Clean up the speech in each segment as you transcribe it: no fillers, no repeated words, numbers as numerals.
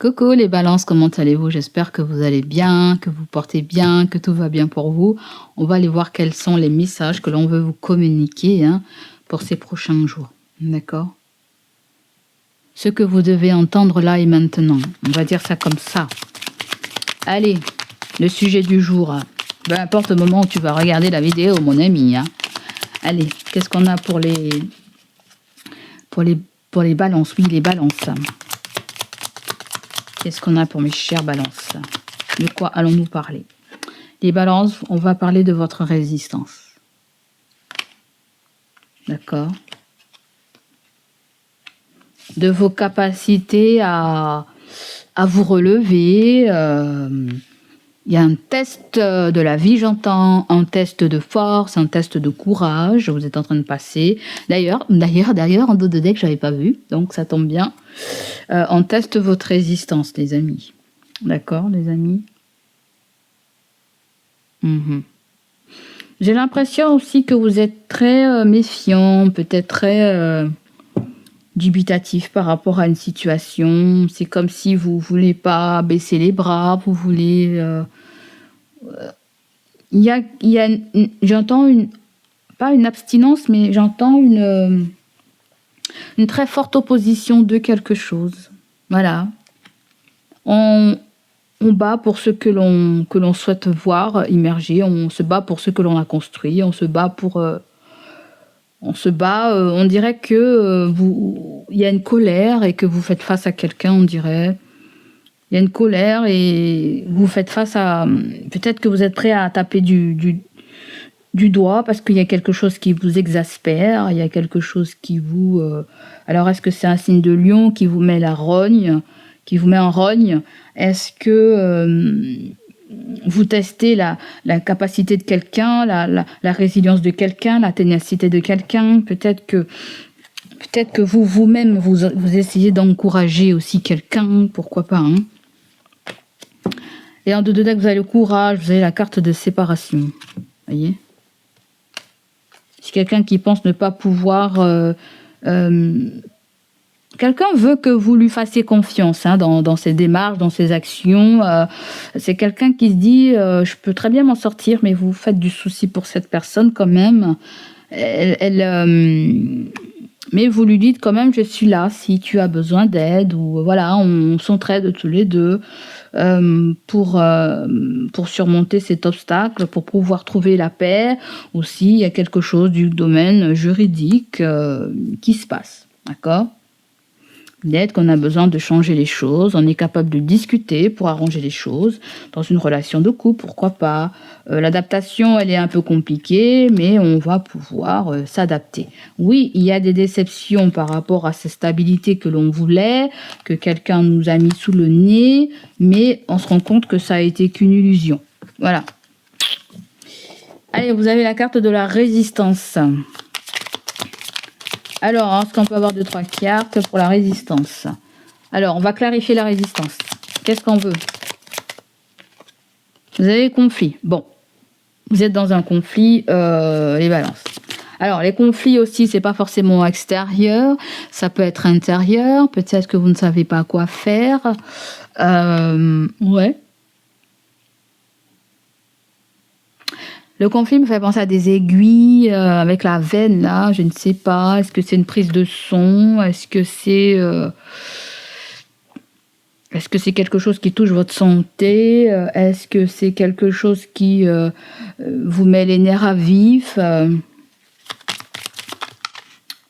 Coucou les balances, comment allez-vous? J'espère que vous allez bien, que vous portez bien, que tout va bien pour vous. On va aller voir quels sont les messages que l'on veut vous communiquer pour ces prochains jours. D'accord? Ce que vous devez entendre là et maintenant. On va dire ça comme ça. Allez, le sujet du jour. Peu importe le moment où tu vas regarder la vidéo, mon ami. Allez, qu'est-ce qu'on a pour les balances? Oui, les balances. Qu'est-ce qu'on a pour mes chères balances? De quoi allons-nous parler? Les balances, on va parler de votre résistance. D'accord? De vos capacités à vous relever. Il y a un test de la vie, j'entends, un test de force, un test de courage, vous êtes en train de passer. D'ailleurs, en dos de deck, je n'avais pas vu, donc ça tombe bien. On teste votre résistance, les amis. D'accord, les amis? J'ai l'impression aussi que vous êtes très méfiant, peut-être très dubitatif par rapport à une situation. C'est comme si vous ne voulez pas baisser les bras, vous voulez... j'entends pas une abstinence, mais j'entends une très forte opposition de quelque chose. Voilà. On bat pour ce que l'on souhaite voir immerger, on se bat pour ce que l'on a construit, on se bat pour... on dirait que il y a une colère et que vous faites face à quelqu'un, on dirait. Il y a une colère et vous faites face à... Peut-être que vous êtes prêt à taper du doigt parce qu'il y a quelque chose qui vous exaspère, il y a quelque chose qui vous... Alors, est-ce que c'est un signe de lion qui vous met la rogne, qui vous met en rogne? Est-ce que vous testez la capacité de quelqu'un, la résilience de quelqu'un, la ténacité de quelqu'un? Peut-être que vous-même, vous essayez d'encourager aussi quelqu'un, pourquoi pas, Et en deux de deck, vous avez le courage, vous avez la carte de séparation. Voyez? C'est quelqu'un qui pense ne pas pouvoir... Quelqu'un veut que vous lui fassiez confiance dans ses démarches, dans ses actions. C'est quelqu'un qui se dit je peux très bien m'en sortir, mais vous faites du souci pour cette personne quand même. Mais vous lui dites quand même je suis là si tu as besoin d'aide, ou voilà, on s'entraide tous les deux pour surmonter cet obstacle, pour pouvoir trouver la paix. Aussi, il y a quelque chose du domaine juridique qui se passe, d'accord? Peut-être qu'on a besoin de changer les choses, on est capable de discuter pour arranger les choses. Dans une relation de couple, pourquoi pas. L'adaptation, elle est un peu compliquée, mais on va pouvoir s'adapter. Oui, il y a des déceptions par rapport à cette stabilité que l'on voulait, que quelqu'un nous a mis sous le nez, mais on se rend compte que ça a été qu'une illusion. Voilà. Allez, vous avez la carte de la résistance. Alors, est-ce qu'on peut avoir 2-3 cartes pour la résistance? Alors, on va clarifier la résistance. Qu'est-ce qu'on veut? Vous avez conflit. Bon, vous êtes dans un conflit, les balances. Alors, les conflits aussi, c'est pas forcément extérieur, ça peut être intérieur. Peut-être que vous ne savez pas quoi faire. Ouais. Le conflit me fait penser à des aiguilles avec la veine, là, je ne sais pas. Est-ce que c'est une prise de son? Est-ce que c'est quelque chose qui touche votre santé? Est-ce que c'est quelque chose qui vous met les nerfs à vif?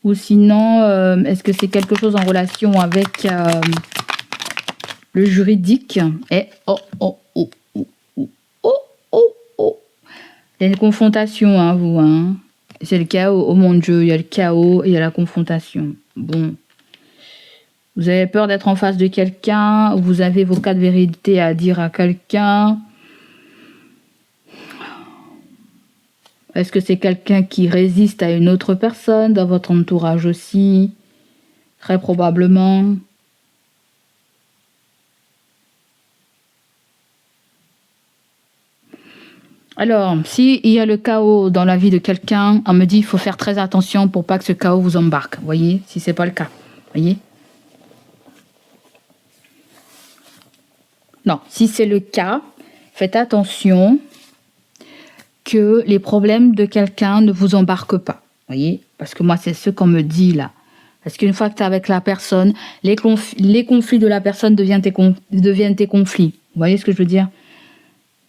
Ou sinon, est-ce que c'est quelque chose en relation avec le juridique? Et il y a une confrontation, vous. C'est le chaos. Oh mon Dieu, il y a le chaos et il y a la confrontation. Bon. Vous avez peur d'être en face de quelqu'un, vous avez vos quatre vérités à dire à quelqu'un. Est-ce que c'est quelqu'un qui résiste à une autre personne dans votre entourage aussi? Très probablement. Alors, s'il y a le chaos dans la vie de quelqu'un, on me dit qu'il faut faire très attention pour pas que ce chaos vous embarque. Vous voyez, si c'est pas le cas. Vous voyez? Non, si c'est le cas, faites attention que les problèmes de quelqu'un ne vous embarquent pas. Voyez? Parce que moi, c'est ce qu'on me dit là. Parce qu'une fois que tu es avec la personne, les conflits de la personne deviennent tes conflits. Vous voyez ce que je veux dire?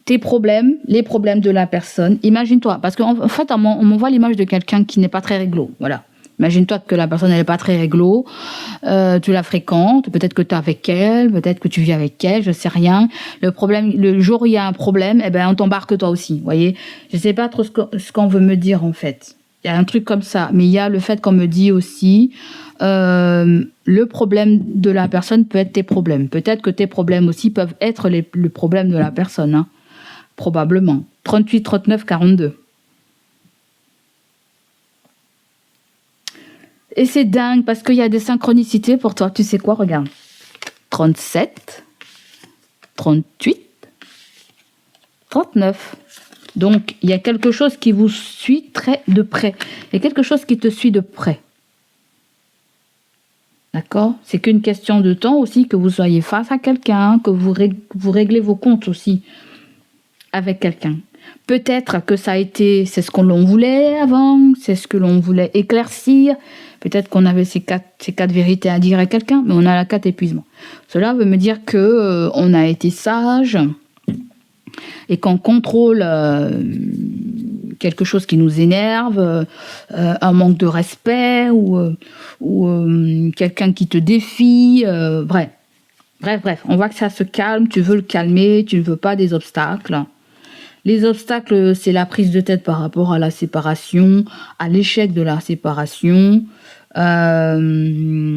Tes problèmes, les problèmes de la personne. Imagine-toi, parce qu'en fait, on m'envoie l'image de quelqu'un qui n'est pas très réglo. Voilà. Imagine-toi que la personne n'est pas très réglo, tu la fréquentes, peut-être que tu es avec elle, peut-être que tu vis avec elle, je sais rien. Le jour où il y a un problème, eh ben on t'embarque toi aussi, vous voyez. Je sais pas trop ce qu'on veut me dire en fait. Il y a un truc comme ça, mais il y a le fait qu'on me dit aussi, le problème de la personne peut être tes problèmes. Peut-être que tes problèmes aussi peuvent être le problème de la personne, hein. Probablement. 38, 39, 42. Et c'est dingue parce qu'il y a des synchronicités pour toi. Tu sais quoi, regarde. 37, 38, 39. Donc, il y a quelque chose qui vous suit très de près. Il y a quelque chose qui te suit de près. D'accord? C'est qu'une question de temps aussi que vous soyez face à quelqu'un, que vous réglez vos comptes aussi avec quelqu'un. Peut-être que ça a été, c'est ce que l'on voulait avant, c'est ce que l'on voulait éclaircir. Peut-être qu'on avait ces quatre vérités à dire à quelqu'un, mais on a la 4 épuisements. Cela veut me dire que on a été sage et qu'on contrôle quelque chose qui nous énerve, un manque de respect ou quelqu'un qui te défie. Bref, on voit que ça se calme, tu veux le calmer, tu ne veux pas des obstacles. Les obstacles, c'est la prise de tête par rapport à la séparation, à l'échec de la séparation. On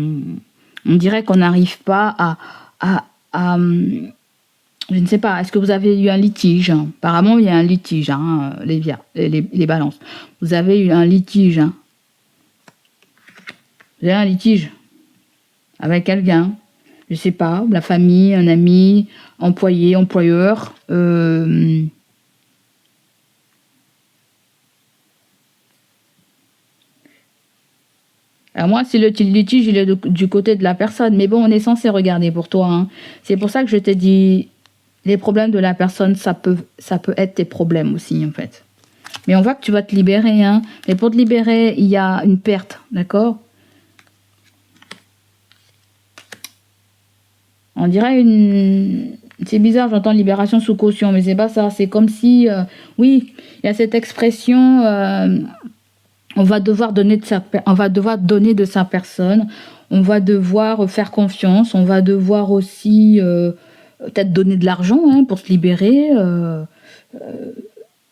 dirait qu'on n'arrive pas à je ne sais pas, est-ce que vous avez eu un litige? Apparemment, il y a un litige, hein, les balances. Vous avez eu un litige. Hein. Vous avez un litige avec quelqu'un, je ne sais pas, la famille, un ami, employé, employeur. Alors moi, si le litige, il est du côté de la personne. Mais bon, on est censé regarder pour toi. Hein. C'est pour ça que je t'ai dit, les problèmes de la personne, ça peut être tes problèmes aussi, en fait. Mais on voit que tu vas te libérer. Hein. Mais pour te libérer, il y a une perte, d'accord? On dirait une... C'est bizarre, j'entends libération sous caution, mais c'est pas ça. C'est comme si... oui, il y a cette expression... on va devoir donner de sa personne, on va devoir faire confiance, on va devoir aussi peut-être donner de l'argent hein, pour se libérer.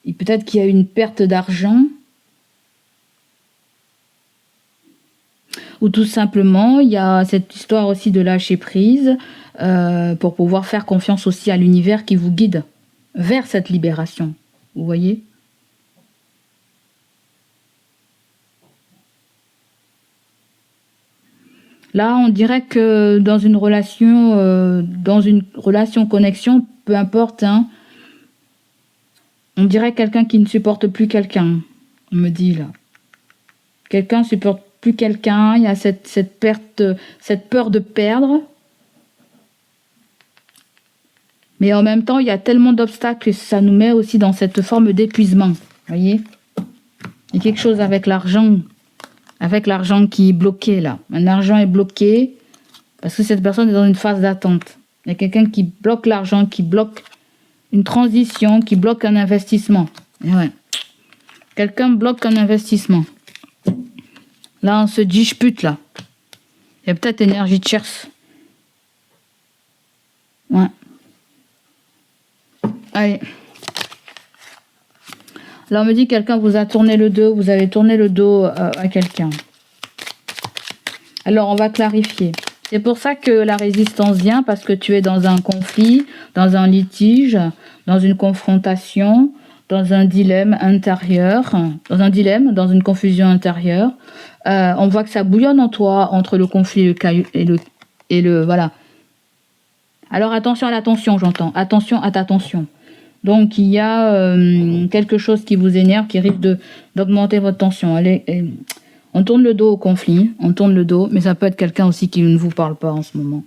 Et peut-être qu'il y a une perte d'argent. Ou tout simplement, il y a cette histoire aussi de lâcher prise pour pouvoir faire confiance aussi à l'univers qui vous guide vers cette libération. Vous voyez ? Là, on dirait que dans une relation connexion, peu importe, hein, on dirait quelqu'un qui ne supporte plus quelqu'un, on me dit là. Quelqu'un ne supporte plus quelqu'un, il y a cette perte, cette peur de perdre. Mais en même temps, il y a tellement d'obstacles que ça nous met aussi dans cette forme d'épuisement, vous voyez ? Il y a quelque chose avec l'argent. Avec l'argent qui est bloqué là. Un argent est bloqué parce que cette personne est dans une phase d'attente. Il y a quelqu'un qui bloque l'argent, qui bloque une transition, qui bloque un investissement. Et ouais. Quelqu'un bloque un investissement. Là, on se dispute là. Il y a peut-être énergie de cherche. Ouais. Allez. Là, on me dit que quelqu'un vous a tourné le dos, vous avez tourné le dos à quelqu'un. Alors, on va clarifier. C'est pour ça que la résistance vient, parce que tu es dans un conflit, dans un litige, dans une confrontation, dans un dilemme intérieur, dans une confusion intérieure. On voit que ça bouillonne en toi entre le conflit et le voilà. Alors, attention à l'attention, j'entends. Attention à ta tension. Donc, il y a quelque chose qui vous énerve, qui risque d'augmenter votre tension. On tourne le dos au conflit, on tourne le dos, mais ça peut être quelqu'un aussi qui ne vous parle pas en ce moment,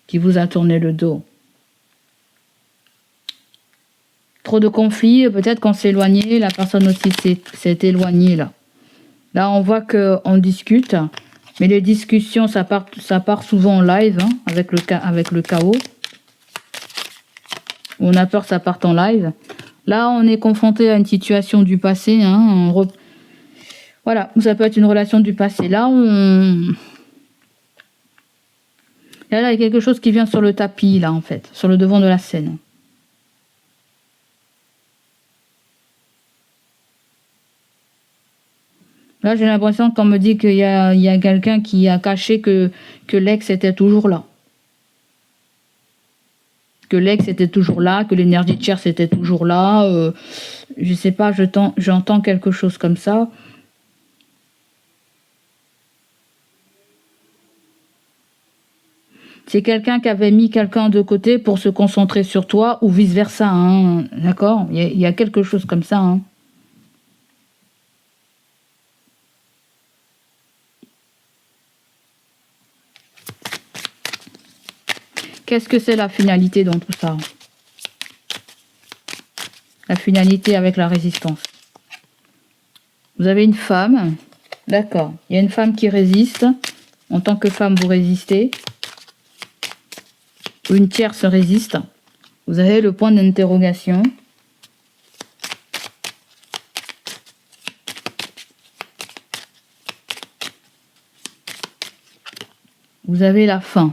qui vous a tourné le dos. Trop de conflits, peut-être qu'on s'est éloigné, la personne aussi s'est éloignée là. Là, on voit qu'on discute, mais les discussions, ça part souvent en live, hein, avec le chaos. On a peur que ça parte en live. Là, on est confronté à une situation du passé. Hein, voilà, ça peut être une relation du passé. Là, il y a quelque chose qui vient sur le tapis, là, en fait, sur le devant de la scène. Là, j'ai l'impression qu'on me dit qu'il y a quelqu'un qui a caché que l'ex était toujours là. Que l'ex était toujours là, que l'énergie tierce était toujours là. Je sais pas, j'entends quelque chose comme ça. C'est quelqu'un qui avait mis quelqu'un de côté pour se concentrer sur toi ou vice-versa. Hein, d'accord, il y a quelque chose comme ça. Hein. Qu'est-ce que c'est la finalité dans tout ça? La finalité avec la résistance. Vous avez une femme, d'accord. Il y a une femme qui résiste. En tant que femme, vous résistez. Une tierce résiste. Vous avez le point d'interrogation. Vous avez la fin.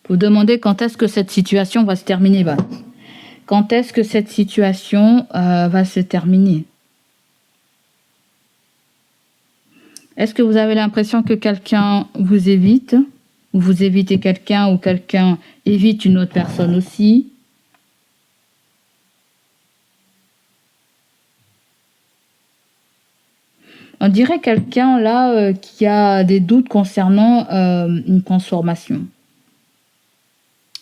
Vous demandez quand est-ce que cette situation va se terminer. Quand est-ce que cette situation va se terminer? Est-ce que vous avez l'impression que quelqu'un vous évite? Ou vous évitez quelqu'un ou quelqu'un évite une autre personne aussi? On dirait quelqu'un là qui a des doutes concernant une transformation.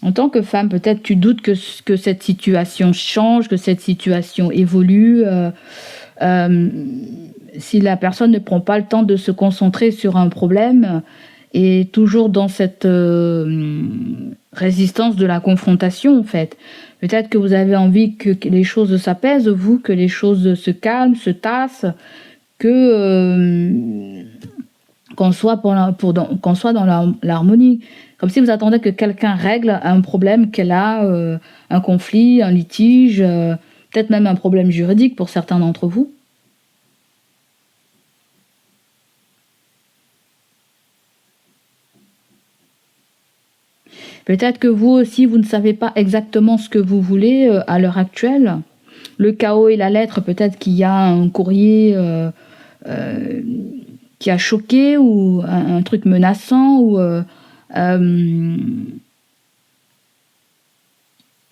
En tant que femme, peut-être tu doutes que cette situation change, que cette situation évolue. Si la personne ne prend pas le temps de se concentrer sur un problème et toujours dans cette résistance de la confrontation, en fait. Peut-être que vous avez envie que les choses s'apaisent, vous, que les choses se calment, se tassent, qu'on soit dans l'harmonie. Comme si vous attendez que quelqu'un règle un problème qu'elle a, un conflit, un litige, peut-être même un problème juridique pour certains d'entre vous. Peut-être que vous aussi, vous ne savez pas exactement ce que vous voulez à l'heure actuelle. Le chaos et la lettre, peut-être qu'il y a un courrier qui a choqué ou un truc menaçant ou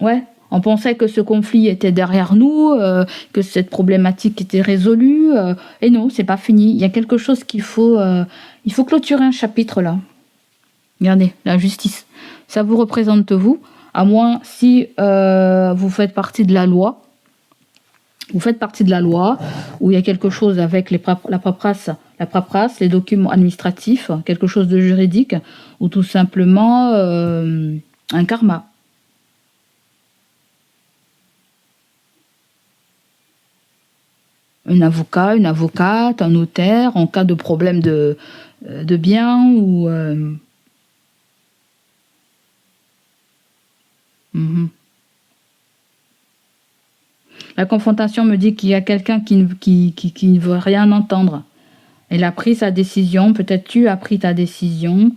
ouais, on pensait que ce conflit était derrière nous, que cette problématique était résolue, et non, c'est pas fini. Il y a quelque chose il faut clôturer un chapitre là. Regardez, la justice. Ça vous représente vous, à moins si vous faites partie de la loi. Vous faites partie de la loi, où il y a quelque chose avec la paperasse, les documents administratifs, quelque chose de juridique, ou tout simplement un karma. Un avocat, une avocate, un notaire, en cas de problème de biens ou... La confrontation me dit qu'il y a quelqu'un qui ne veut rien entendre. Elle a pris sa décision, peut-être tu as pris ta décision,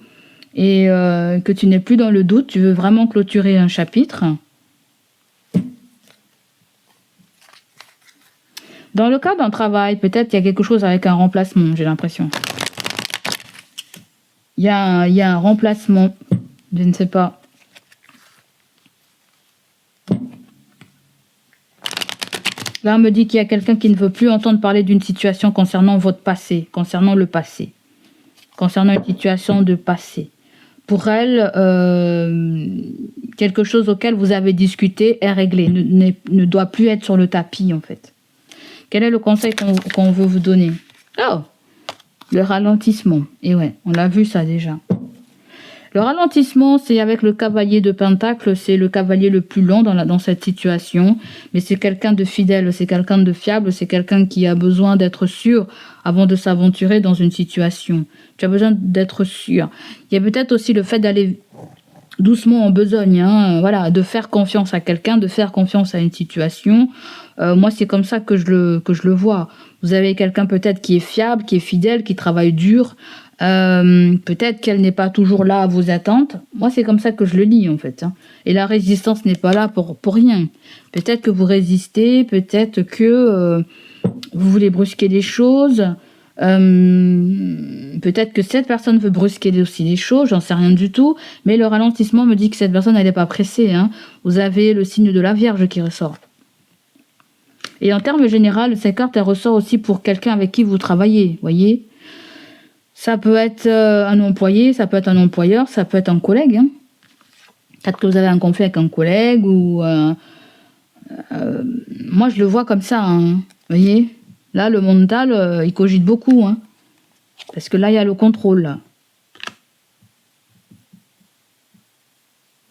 et que tu n'es plus dans le doute, tu veux vraiment clôturer un chapitre. Dans le cas d'un travail, peut-être il y a quelque chose avec un remplacement, j'ai l'impression. Il y a un remplacement, je ne sais pas. Là, on me dit qu'il y a quelqu'un qui ne veut plus entendre parler d'une situation concernant votre passé, concernant le passé, concernant une situation de passé. Pour elle, quelque chose auquel vous avez discuté est réglé, ne doit plus être sur le tapis, en fait. Quel est le conseil qu'on veut vous donner? Oh, le ralentissement. Et ouais, on l'a vu ça déjà. Le ralentissement, c'est avec le cavalier de Pentacle, c'est le cavalier le plus lent dans cette situation, mais c'est quelqu'un de fidèle, c'est quelqu'un de fiable, c'est quelqu'un qui a besoin d'être sûr avant de s'aventurer dans une situation. Tu as besoin d'être sûr. Il y a peut-être aussi le fait d'aller doucement en besogne, hein, voilà, de faire confiance à quelqu'un, de faire confiance à une situation. Moi, c'est comme ça que je le vois. Vous avez quelqu'un peut-être qui est fiable, qui est fidèle, qui travaille dur. Peut-être qu'elle n'est pas toujours là à vos attentes. Moi, c'est comme ça que je le lis, en fait. Hein. Et la résistance n'est pas là pour rien. Peut-être que vous résistez, peut-être que vous voulez brusquer les choses. Peut-être que cette personne veut brusquer aussi les choses, j'en sais rien du tout. Mais le ralentissement me dit que cette personne, elle n'est pas pressée. Hein. Vous avez le signe de la Vierge qui ressort. Et en termes généraux, cette carte, elle ressort aussi pour quelqu'un avec qui vous travaillez, voyez. Ça peut être un employé, ça peut être un employeur, ça peut être un collègue. Hein. Peut-être que vous avez un conflit avec un collègue ou... moi, je le vois comme ça, hein, voyez. Là, le mental, il cogite beaucoup. Hein, parce que là, il y a le contrôle. Là.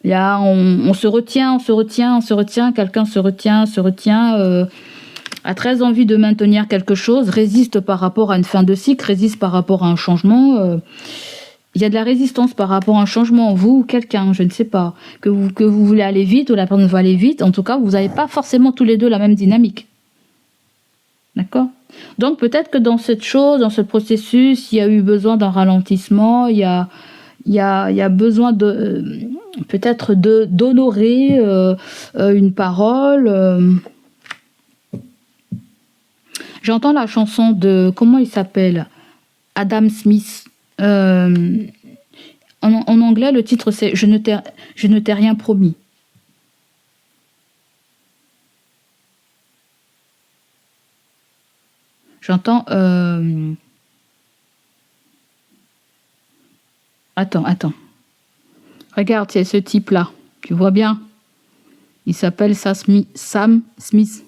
Là, on se retient, quelqu'un se retient, a très envie de maintenir quelque chose, résiste par rapport à une fin de cycle, résiste par rapport à un changement. Il y a de la résistance par rapport à un changement, vous ou quelqu'un, je ne sais pas. Que vous voulez aller vite ou la personne veut aller vite, en tout cas, vous n'avez pas forcément tous les deux la même dynamique. D'accord ? Donc peut-être que dans cette chose, dans ce processus, il y a eu besoin d'un ralentissement, il y a besoin de peut-être d'honorer une parole. J'entends la chanson de, comment il s'appelle, Adam Smith. En anglais, le titre c'est Je ne t'ai rien promis. J'entends... Attends. Regarde, c'est ce type-là. Tu vois bien? Il s'appelle Sam Smith.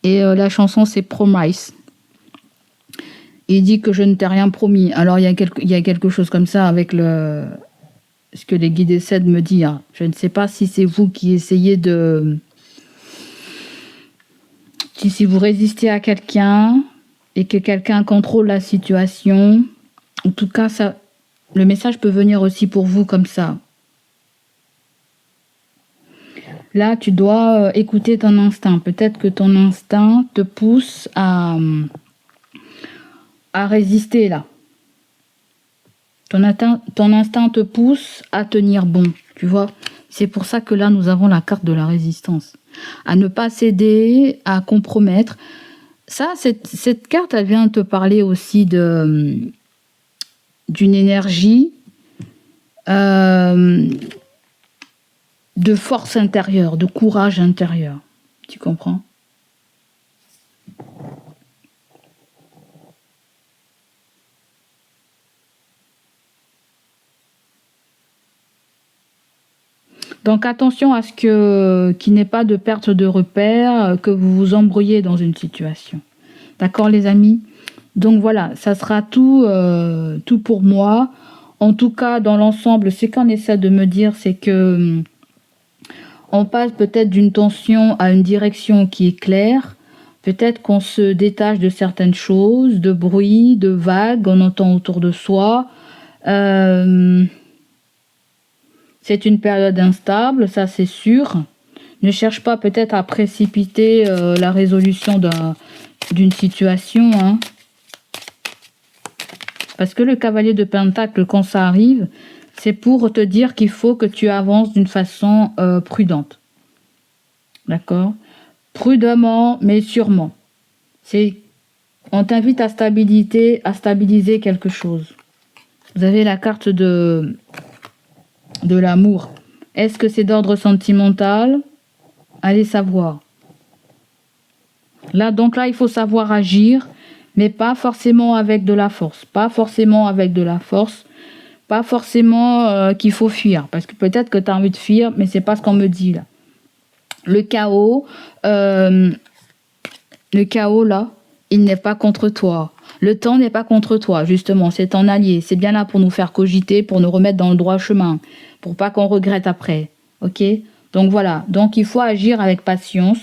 Et la chanson, c'est Promise. Il dit que je ne t'ai rien promis. Alors, il y a quelque chose comme ça avec ce que les guides essaient de me dire. Je ne sais pas si c'est vous qui essayez de... Si vous résistez à quelqu'un et que quelqu'un contrôle la situation, en tout cas, le message peut venir aussi pour vous comme ça. Là, tu dois écouter ton instinct. Peut-être que ton instinct te pousse à résister là. Ton instinct te pousse à tenir bon, tu vois. C'est pour ça que là, nous avons la carte de la résistance. À ne pas céder, à compromettre. Ça, cette carte, elle vient te parler aussi d'une énergie de force intérieure, de courage intérieur. Tu comprends ? Donc attention à ce qu'il n'y ait pas de perte de repère, que vous vous embrouillez dans une situation. D'accord les amis ? Donc voilà, ça sera tout pour moi. En tout cas, dans l'ensemble, ce qu'on essaie de me dire, c'est que on passe peut-être d'une tension à une direction qui est claire. Peut-être qu'on se détache de certaines choses, de bruit, de vagues, on entend autour de soi. C'est une période instable, ça c'est sûr. Ne cherche pas peut-être à précipiter la résolution d'une situation. Hein. Parce que le cavalier de Pentacle, quand ça arrive, c'est pour te dire qu'il faut que tu avances d'une façon prudente. D'accord ? Prudemment, mais sûrement. On t'invite à stabiliser quelque chose. Vous avez la carte de l'amour. Est-ce que c'est d'ordre sentimental ? Allez savoir. Là, il faut savoir agir, mais pas forcément avec de la force. Pas forcément qu'il faut fuir. Parce que peut-être que tu as envie de fuir, mais c'est pas ce qu'on me dit là. Le chaos, là, il n'est pas contre toi. Le temps n'est pas contre toi, justement, c'est ton allié. C'est bien là pour nous faire cogiter, pour nous remettre dans le droit chemin, pour pas qu'on regrette après. Ok? Donc voilà, donc il faut agir avec patience,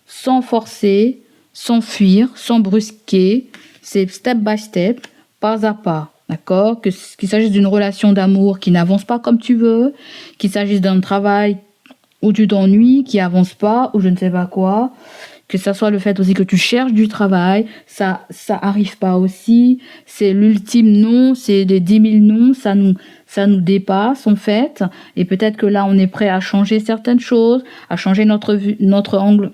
sans forcer, sans fuir, sans brusquer. C'est step by step, pas à pas. D'accord? Qu'il s'agisse d'une relation d'amour qui n'avance pas comme tu veux, qu'il s'agisse d'un travail où tu t'ennuies, qui avance pas, ou je ne sais pas quoi, que ça soit le fait aussi que tu cherches du travail, ça arrive pas aussi, c'est l'ultime non, c'est les 10 000 non, ça nous dépasse en fait, et peut-être que là on est prêt à changer certaines choses, à changer notre vue d'angle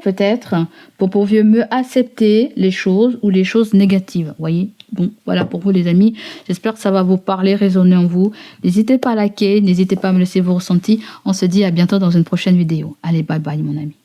peut-être, pour mieux accepter les choses ou les choses négatives, voyez. Bon, voilà pour vous les amis, j'espère que ça va vous parler, résonner en vous. N'hésitez pas à liker, n'hésitez pas à me laisser vos ressentis. On se dit à bientôt dans une prochaine vidéo. Allez, bye bye mon ami.